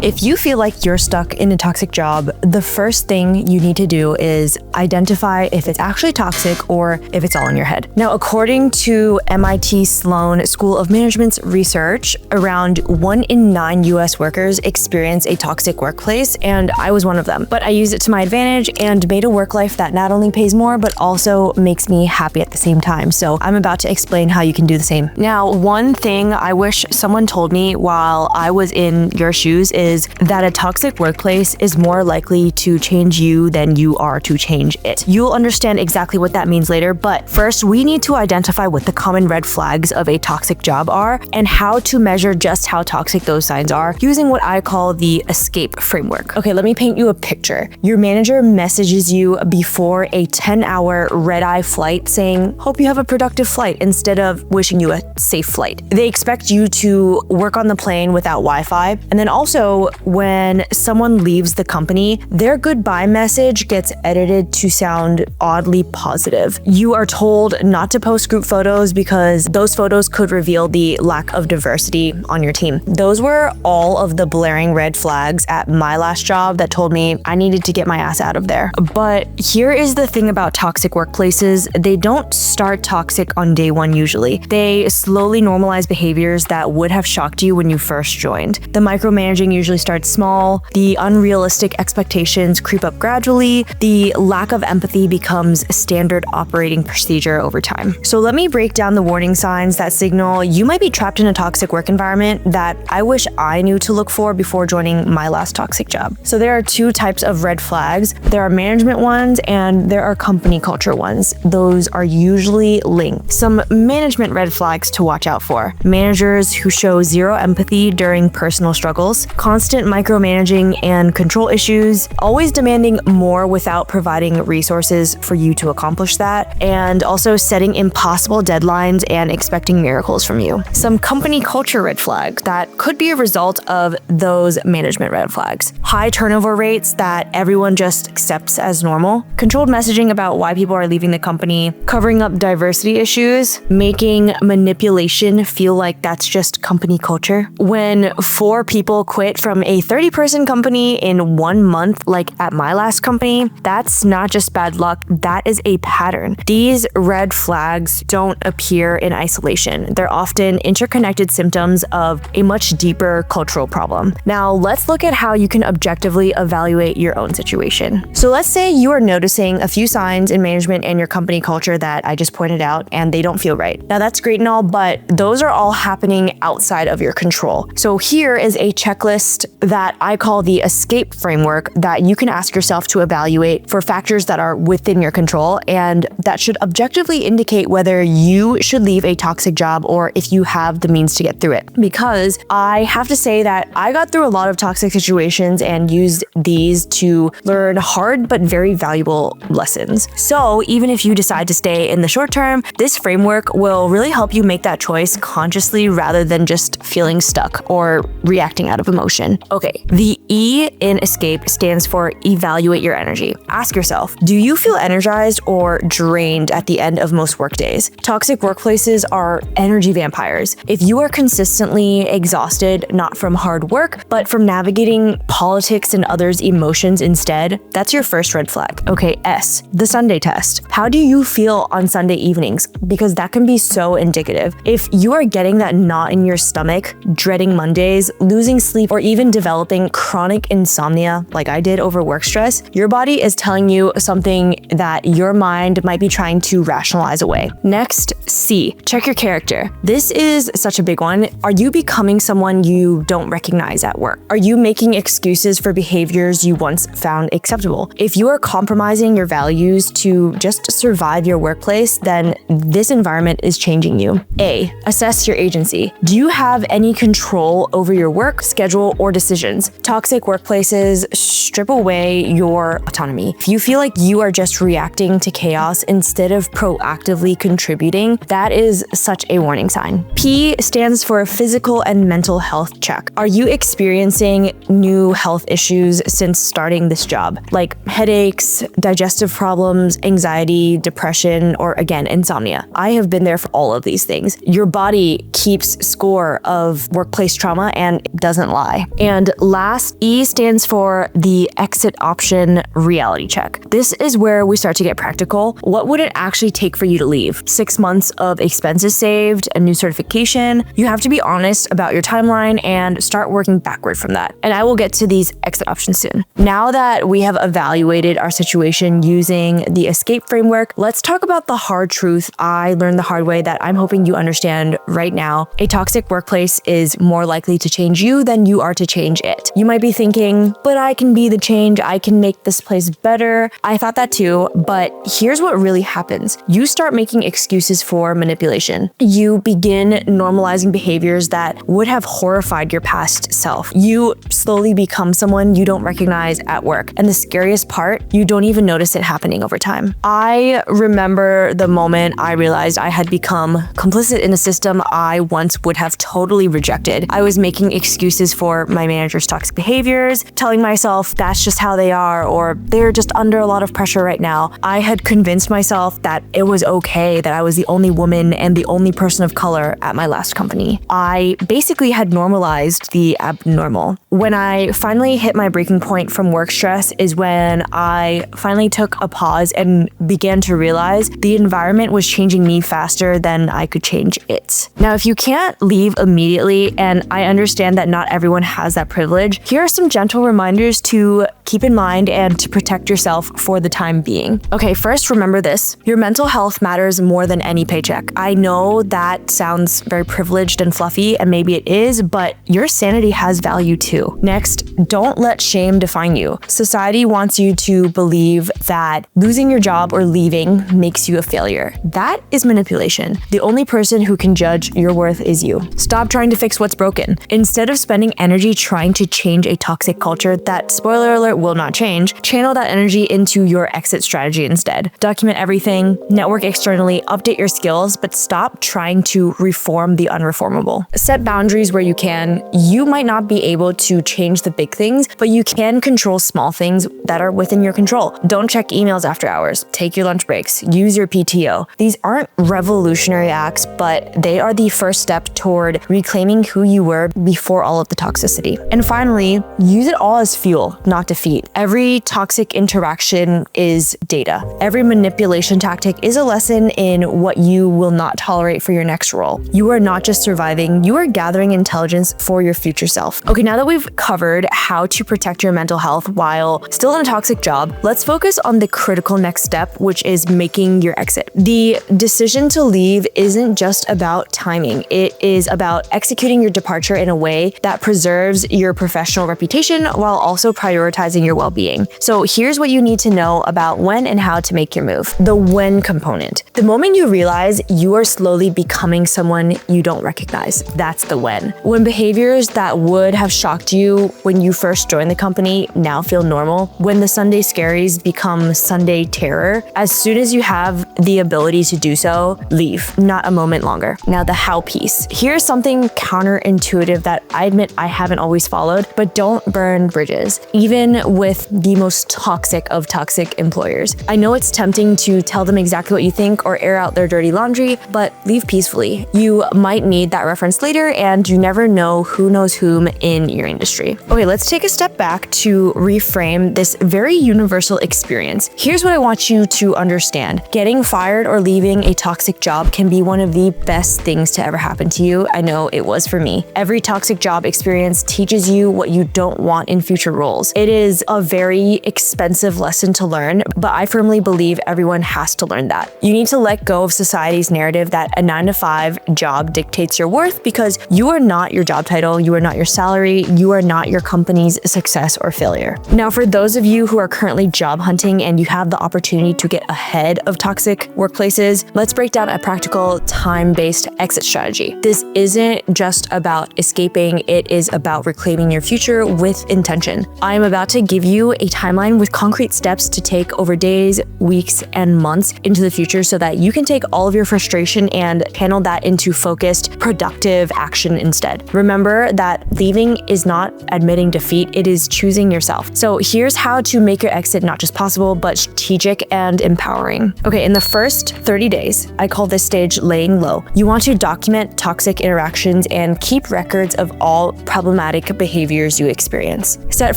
If you feel like you're stuck in a toxic job, the first thing you need to do is identify if it's actually toxic or if it's all in your head. Now, according to MIT Sloan School of Management's research, around 1 in 9 US workers experience a toxic workplace, and I was one of them. But I used it to my advantage and made a work life that not only pays more, but also makes me happy at the same time. So I'm about to explain how you can do the same. Now, one thing I wish someone told me while I was in your shoes is that a toxic workplace is more likely to change you than you are to change it. You'll understand exactly what that means later, but first we need to identify what the common red flags of a toxic job are and how to measure just how toxic those signs are using what I call the escape framework. Okay, let me paint you a picture. Your manager messages you before a 10-hour red-eye flight saying, "Hope you have a productive flight," instead of wishing you a safe flight. They expect you to work on the plane without Wi-Fi. And then also, when someone leaves the company, their goodbye message gets edited to sound oddly positive. You are told not to post group photos because those photos could reveal the lack of diversity on your team. Those were all of the blaring red flags at my last job that told me I needed to get my ass out of there. But here is the thing about toxic workplaces. They don't start toxic on day one usually. They slowly normalize behaviors that would have shocked you when you first joined. The micromanaging usually starts small, the unrealistic expectations creep up gradually, the lack of empathy becomes standard operating procedure over time. So let me break down the warning signs that signal you might be trapped in a toxic work environment that I wish I knew to look for before joining my last toxic job. So there are two types of red flags. There are management ones and there are company culture ones. Those are usually linked. Some management red flags to watch out for: managers who show zero empathy during personal struggles, constant micromanaging and control issues, always demanding more without providing resources for you to accomplish that, and also setting impossible deadlines and expecting miracles from you. Some company culture red flags that could be a result of those management red flags: high turnover rates that everyone just accepts as normal, controlled messaging about why people are leaving the company, covering up diversity issues, making manipulation feel like that's just company culture. When 4 people quit from a 30-person company in 1 month, like at my last company, that's not just bad luck, that is a pattern. These red flags don't appear in isolation. They're often interconnected symptoms of a much deeper cultural problem. Now, let's look at how you can objectively evaluate your own situation. So let's say you are noticing a few signs in management and your company culture that I just pointed out, and they don't feel right. Now, that's great and all, but those are all happening outside of your control. So here is a checklist that I call the escape framework that you can ask yourself to evaluate for factors that are within your control and that should objectively indicate whether you should leave a toxic job or if you have the means to get through it. Because I have to say that I got through a lot of toxic situations and used these to learn hard but very valuable lessons. So even if you decide to stay in the short term, this framework will really help you make that choice consciously rather than just feeling stuck or reacting out of emotion. Okay, the E in escape stands for evaluate your energy. Ask yourself, do you feel energized or drained at the end of most workdays? Toxic workplaces are energy vampires. If you are consistently exhausted, not from hard work, but from navigating politics and others' emotions instead, that's your first red flag. Okay, S, the Sunday test. How do you feel on Sunday evenings? Because that can be so indicative. If you are getting that knot in your stomach, dreading Mondays, losing sleep, or even developing chronic insomnia like I did over work stress, your body is telling you something that your mind might be trying to rationalize away. Next, C, check your character. This is such a big one. Are you becoming someone you don't recognize at work? Are you making excuses for behaviors you once found acceptable? If you are compromising your values to just survive your workplace, then this environment is changing you. A, assess your agency. Do you have any control over your work, schedule, or decisions? Toxic workplaces strip away your autonomy. If you feel like you are just reacting to chaos instead of proactively contributing, that is such a warning sign. P stands for physical and mental health check. Are you experiencing new health issues since starting this job? Like headaches, digestive problems, anxiety, depression, or again, insomnia. I have been there for all of these things. Your body keeps score of workplace trauma and doesn't lie. And last, E stands for the exit option reality check. This is where we start to get practical. What would it actually take for you to leave? 6 months of expenses saved, a new certification? You have to be honest about your timeline and start working backward from that. And I will get to these exit options soon. Now that we have evaluated our situation using the escape framework, let's talk about the hard truth I learned the hard way that I'm hoping you understand right now. A toxic workplace is more likely to change you than you are to change it. You might be thinking, but I can be the change, I can make this place better. I thought that too, but here's what really happens. You start making excuses for manipulation. You begin normalizing behaviors that would have horrified your past self. You slowly become someone you don't recognize at work. And the scariest part, you don't even notice it happening over time. I remember the moment I realized I had become complicit in a system I once would have totally rejected. I was making excuses for my manager's toxic behaviors, telling myself that's just how they are, or they're just under a lot of pressure right now. I had convinced myself that it was okay that I was the only woman and the only person of color at my last company. I basically had normalized the abnormal. When I finally hit my breaking point from work stress is when I finally took a pause and began to realize the environment was changing me faster than I could change it. Now, if you can't leave immediately, and I understand that not everyone has that privilege, here are some gentle reminders to keep in mind and to protect yourself for the time being. Okay, first, remember this. Your mental health matters more than any paycheck. I know that sounds very privileged and fluffy, and maybe it is, but your sanity has value too. Next, don't let shame define you. Society wants you to believe that losing your job or leaving makes you a failure. That is manipulation. The only person who can judge your worth is you. Stop trying to fix what's broken. Instead of spending energy trying to change a toxic culture that, spoiler alert, will not change, channel that energy into your exit strategy instead. Document everything, network externally, update your skills, but stop trying to reform the unreformable. Set boundaries where you can. You might not be able to change the big things, but you can control small things that are within your control. Don't check emails after hours. Take your lunch breaks. Use your PTO. These aren't revolutionary acts, but they are the first step toward reclaiming who you were before all of the toxicity. And finally, use it all as fuel, not defeat. Every toxic interaction is data. Every manipulation tactic is a lesson in what you will not tolerate for your next role. You are not just surviving, you are gathering intelligence for your future self. Okay, now that we've covered how to protect your mental health while still in a toxic job, let's focus on the critical next step, which is making your exit. The decision to leave isn't just about timing. It is about executing your departure in a way that preserves your professional reputation while also prioritizing your well-being. So here's what you need to know about when and how to make your move. The when component. The moment you realize you are slowly becoming someone you don't recognize, that's the when. When behaviors that would have shocked you when you first joined the company now feel normal, when the Sunday scaries become Sunday terror, as soon as you have the ability to do so, leave, not a moment longer. Now, the how piece. Here's something counterintuitive that I admit I haven't always followed, but don't burn bridges, even with the most toxic of toxic employers. I know it's tempting to tell them exactly what you think or air out their dirty laundry, but leave peacefully. You might need that reference later, and you never know who knows whom in your industry. Okay, let's take a step back to reframe this very universal experience. Here's what I want you to understand. Getting fired or leaving a toxic job can be one of the best things to ever happen to you. I know it was for me. Every toxic job experience teaches you what you don't want in future roles. It is a very expensive lesson to learn, but I firmly believe everyone has to learn that. You need to let go of society's narrative that a 9-to-5 job dictates your worth, because you are not your job title, you are not your salary, you are not your company's success or failure. Now, for those of you who are currently job hunting and you have the opportunity to get ahead of toxic workplaces, let's break down a practical time-based exit strategy. This isn't just about escaping, it is about reclaiming your future with intention. I'm about to to give you a timeline with concrete steps to take over days, weeks, and months into the future so that you can take all of your frustration and channel that into focused, productive action instead. Remember that leaving is not admitting defeat, it is choosing yourself. So here's how to make your exit not just possible, but strategic and empowering. Okay, in the first 30 days, I call this stage laying low. You want to document toxic interactions and keep records of all problematic behaviors you experience. Set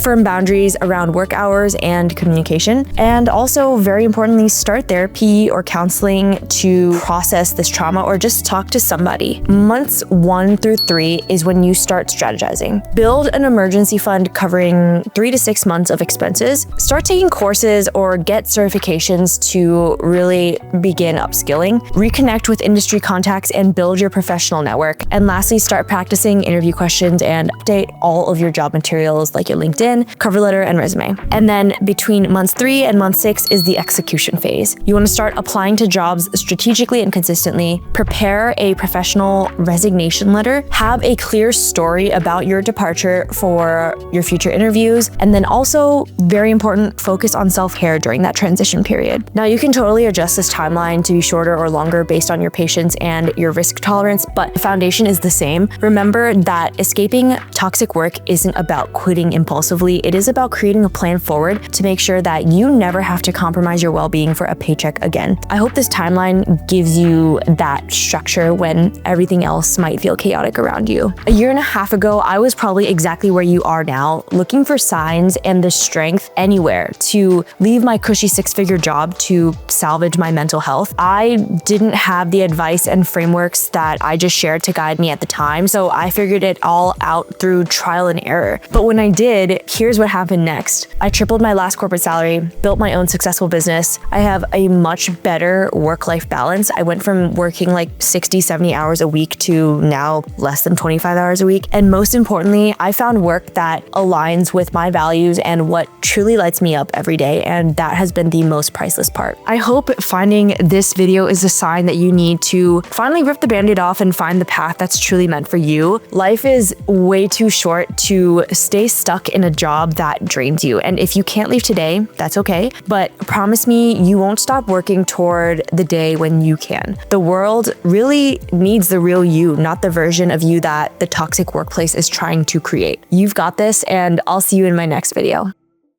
firm boundaries around work hours and communication, and also, very importantly, start therapy or counseling to process this trauma or just talk to somebody. Months 1 through 3 is when you start strategizing. Build an emergency fund covering 3 to 6 months of expenses. Start taking courses or get certifications to really begin upskilling. Reconnect with industry contacts and build your professional network. And lastly, start practicing interview questions and update all of your job materials like your LinkedIn, cover letter, and resume. And then between months 3 and month 6 is the execution phase. You want to start applying to jobs strategically and consistently. Prepare a professional resignation letter. Have a clear story about your departure for your future interviews. And then also, very important, focus on self-care during that transition period. Now, you can totally adjust this timeline to be shorter or longer based on your patience and your risk tolerance, but the foundation is the same. Remember that escaping toxic work isn't about quitting impulsively. It is about creating a plan forward to make sure that you never have to compromise your well-being for a paycheck again. I hope this timeline gives you that structure when everything else might feel chaotic around you. A year and a half ago, I was probably exactly where you are now, looking for signs and the strength anywhere to leave my cushy 6-figure job to salvage my mental health. I didn't have the advice and frameworks that I just shared to guide me at the time, so I figured it all out through trial and error. But when I did, here's what happened next. I tripled my last corporate salary, built my own successful business. I have a much better work-life balance. I went from working like 60, 70 hours a week to now less than 25 hours a week. And most importantly, I found work that aligns with my values and what truly lights me up every day. And that has been the most priceless part. I hope finding this video is a sign that you need to finally rip the band-aid off and find the path that's truly meant for you. Life is way too short to stay stuck in a job that drains you. And if you can't leave today, that's okay. But promise me you won't stop working toward the day when you can. The world really needs the real you, not the version of you that the toxic workplace is trying to create. You've got this, and I'll see you in my next video.